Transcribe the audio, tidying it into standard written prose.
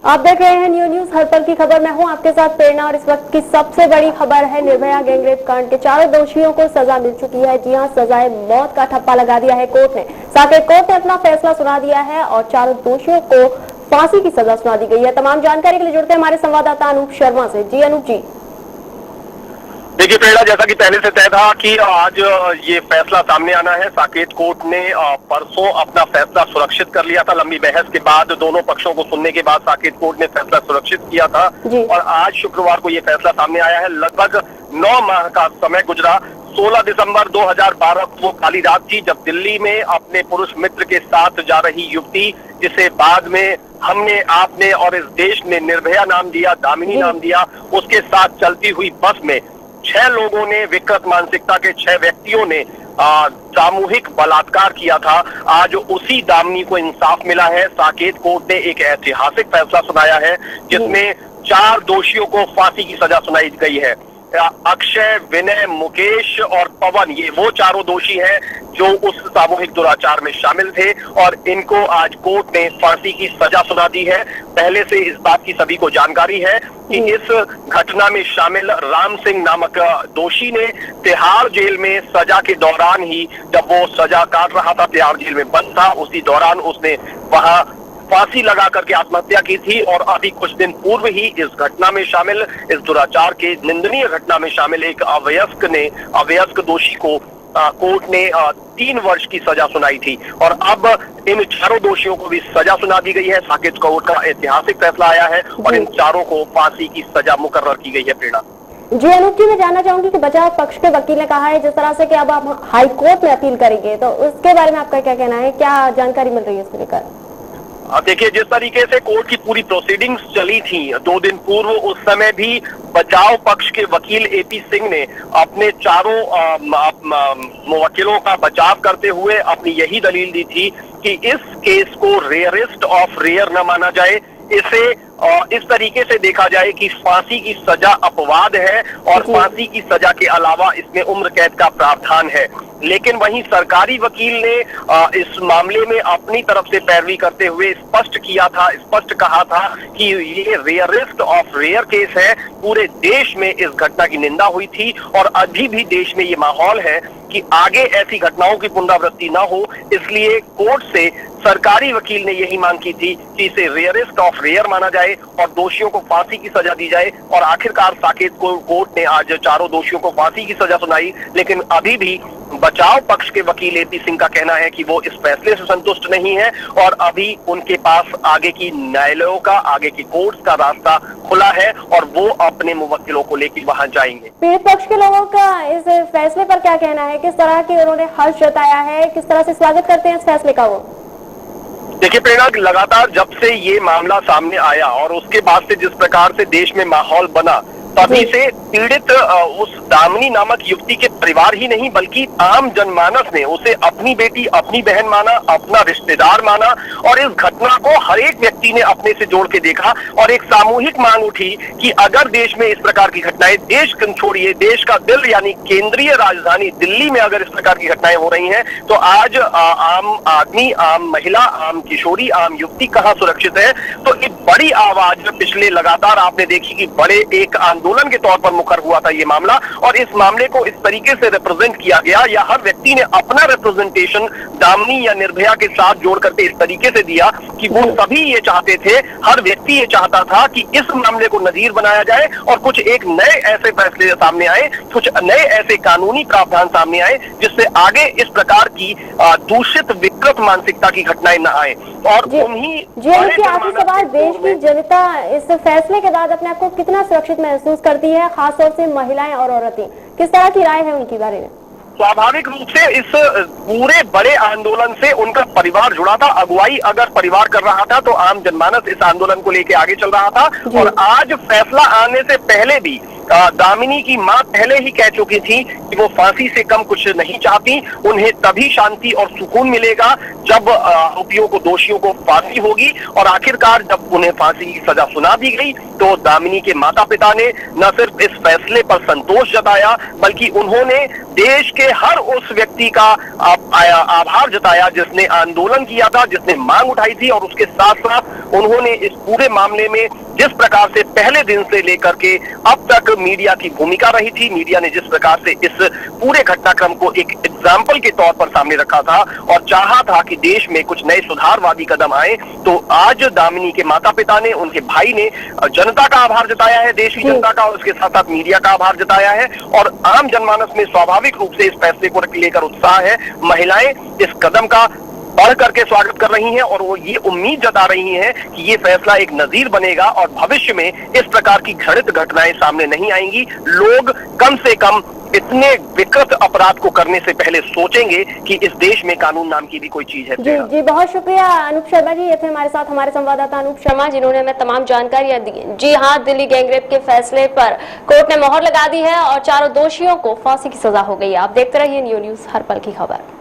आप देख रहे हैं न्यू न्यूज हर पल की खबर। मैं हूं आपके साथ प्रेरणा और इस वक्त की सबसे बड़ी खबर है निर्भया गैंगरेप कांड के चारों दोषियों को सजा मिल चुकी है। जी हां, सजाए मौत का ठप्पा लगा दिया है कोर्ट ने। साथ ही कोर्ट ने अपना फैसला सुना दिया है और चारों दोषियों को फांसी की सजा सुना दी गई है। तमाम जानकारी के लिए जुड़ते हैं हमारे संवाददाता अनूप शर्मा से। जी अनूप जी। देखिए प्रेरणा, जैसा कि पहले से तय था कि आज ये फैसला सामने आना है। साकेत कोर्ट ने परसों अपना फैसला सुरक्षित कर लिया था। लंबी बहस के बाद दोनों पक्षों को सुनने के बाद साकेत कोर्ट ने फैसला सुरक्षित किया था और आज शुक्रवार को ये फैसला सामने आया है। लगभग 9 माह का समय गुजरा। 16 दिसंबर 2012 को काली रात थी जब दिल्ली में अपने पुरुष मित्र के साथ जा रही युवती, जिसे बाद में हमने आपने और इस देश ने निर्भया नाम दिया, दामिनी नाम दिया, उसके साथ चलती हुई बस में 6 लोगों ने, विकृत मानसिकता के 6 व्यक्तियों ने सामूहिक बलात्कार किया था। आज उसी दामिनी को इंसाफ मिला है। साकेत कोर्ट ने एक ऐतिहासिक फैसला सुनाया है जिसमें 4 दोषियों को फांसी की सजा सुनाई गई है। अक्षय, विनय, मुकेश और पवन, ये वो चारों दोषी हैं जो उस सामूहिक दुराचार में शामिल थे और इनको आज कोर्ट ने फांसी की सजा सुना दी है। पहले से इस बात की सभी को जानकारी है कि इस घटना में शामिल राम सिंह नामक दोषी ने तिहाड़ जेल में सजा के दौरान ही, जब वो सजा काट रहा था, तिहाड़ जेल में बंद था, उसी दौरान उसने वहां फांसी लगा करके आत्महत्या की थी। और अभी कुछ दिन पूर्व ही इस घटना में शामिल, इस दुराचार के निंदनीय घटना में शामिल एक अवयस्क दोषी को कोर्ट ने 3 वर्ष की सजा सुनाई थी और अब इन चारों दोषियों को भी सजा सुना दी गई है। साकेत कोर्ट का ऐतिहासिक फैसला आया है और इन चारों को फांसी की सजा मुकर्रर की गई है। प्रेरणा जी अनूप जी, मैं जानना चाहूंगी कि बचाव पक्ष के वकील ने कहा है जिस तरह से कि अब आप हाई कोर्ट में अपील करेंगे, तो उसके बारे में आपका क्या कहना है? क्या जानकारी मिल रही है इसको लेकर? देखिए, जिस तरीके से कोर्ट की पूरी प्रोसीडिंग्स चली थी 2 दिन पूर्व, उस समय भी बचाव पक्ष के वकील एपी सिंह ने अपने चारों मुवक्किलों का बचाव करते हुए अपनी यही दलील दी थी कि इस केस को रेयरेस्ट ऑफ रेयर न माना जाए, इसे इस तरीके से देखा जाए कि फांसी की सजा अपवाद है और फांसी की सजा के अलावा इसमें उम्र कैद का प्रावधान है। लेकिन वहीं सरकारी वकील ने इस मामले में अपनी तरफ से पैरवी करते हुए स्पष्ट कहा था कि ये रेयरेस्ट ऑफ रेयर केस है। पूरे देश में इस घटना की निंदा हुई थी और अभी भी देश में ये माहौल है कि आगे ऐसी घटनाओं की पुनरावृत्ति ना हो, इसलिए कोर्ट से सरकारी वकील ने यही मांग की थी कि इसे रेयरेस्ट ऑफ रेयर माना जाए और दोषियों को फांसी की सजा दी जाए। और आखिरकार साकेत कोर्ट ने आज चारों दोषियों को फांसी की सजा सुनाई। लेकिन अभी भी बचाव पक्ष के वकील एपी सिंह का कहना है कि वो इस फैसले से संतुष्ट नहीं है और अभी उनके पास आगे की न्यायालयों का, आगे की कोर्ट्स का रास्ता खुला है और वो अपने मुवक्किलों को लेकर वहां जाएंगे। पीड़ित पक्ष के लोगों का इस फैसले पर क्या कहना है? किस तरह की उन्होंने हर्ष जताया है? किस तरह से स्वागत करते हैं इस फैसले का वो? देखिए प्रेरणा, लगातार जब से ये मामला सामने आया और उसके बाद से जिस प्रकार से देश में माहौल बना, तभी से पीड़ित उस दामिनी नामक युवती के परिवार ही नहीं बल्कि आम जनमानस ने उसे अपनी बेटी, अपनी बहन माना, अपना रिश्तेदार माना और इस घटना को हर एक व्यक्ति ने अपने से जोड़ के देखा और एक सामूहिक मांग उठी कि अगर देश में इस प्रकार की घटनाएं, देश छोड़िए, देश का दिल यानी केंद्रीय राजधानी दिल्ली में अगर इस प्रकार की घटनाएं हो रही हैं, तो आज आम आदमी, आम महिला, आम किशोरी, आम युवती कहाँ सुरक्षित है? तो एक बड़ी आवाज पिछले लगातार आपने देखी कि बड़े एक आंदोलन के तौर पर मुखर हुआ था ये मामला और इस मामले को इस तरीके से रिप्रेजेंट किया गया या हर व्यक्ति ने अपना रिप्रेजेंटेशन दामिनी या निर्भया के साथ जोड़ करके इस तरीके से दिया कि वो सभी ये चाहते थे, हर व्यक्ति ये चाहता था कि इस मामले को नजीर बनाया जाए और कुछ एक नए ऐसे फैसले सामने आए, कुछ नए ऐसे कानूनी प्रावधान सामने आए जिससे आगे इस प्रकार की दूषित विकृत मानसिकता की घटनाएं न आए। और उन्हीं आखिरी सवाल, देश की जनता इस फैसले के बाद अपने आप को कितना सुरक्षित महसूस करती है, खासतौर से महिलाएं और औरतें, किस तरह की राय है उनके बारे में? स्वाभाविक रूप से इस पूरे बड़े आंदोलन से उनका परिवार जुड़ा था। अगुवाई अगर परिवार कर रहा था तो आम जनमानस इस आंदोलन को लेकर आगे चल रहा था और आज फैसला आने से पहले भी दामिनी की मां पहले ही कह चुकी थी कि वो फांसी से कम कुछ नहीं चाहती। उन्हें तभी शांति और सुकून मिलेगा जब आरोपियों को, दोषियों को फांसी होगी। और आखिरकार जब उन्हें फांसी की सजा सुना दी गई तो दामिनी के माता पिता ने न सिर्फ इस फैसले पर संतोष जताया बल्कि उन्होंने देश के हर उस व्यक्ति का आभार जताया जिसने आंदोलन किया था, जिसने मांग उठाई थी, और उसके साथ साथ उन्होंने इस पूरे मामले में जिस प्रकार से पहले दिन से लेकर के अब तक मीडिया की भूमिका रही थी, मीडिया ने जिस प्रकार से इस पूरे घटनाक्रम को एक एग्जाम्पल के तौर पर सामने रखा था और चाहा था कि देश में कुछ नए सुधारवादी कदम आए, तो आज दामिनी के माता पिता ने, उनके भाई ने जनता का आभार जताया है, देश की जनता का, और उसके साथ साथ मीडिया का आभार जताया है। और आम जनमानस में स्वाभाविक रूप से इस फैसले को लेकर उत्साह है। महिलाएं इस कदम का बढ़ करके स्वागत कर रही हैं और वो ये उम्मीद जता रही हैं कि ये फैसला एक नजीर बनेगा और भविष्य में इस प्रकार की घटित घटनाएं सामने नहीं आएंगी। लोग कम से कम इतने विकृत अपराध को करने से पहले सोचेंगे कि इस देश में कानून नाम की भी कोई चीज है। जी जी, बहुत शुक्रिया अनूप शर्मा जी। ये थे हमारे साथ हमारे संवाददाता अनूप शर्मा, जिन्होंने हमें तमाम जानकारियां दी। जी हाँ, दिल्ली गैंगरेप के फैसले पर कोर्ट ने मोहर लगा दी है और चारों दोषियों को फांसी की सजा हो गई है। आप देखते रहिए न्यू न्यूज, हर पल की खबर।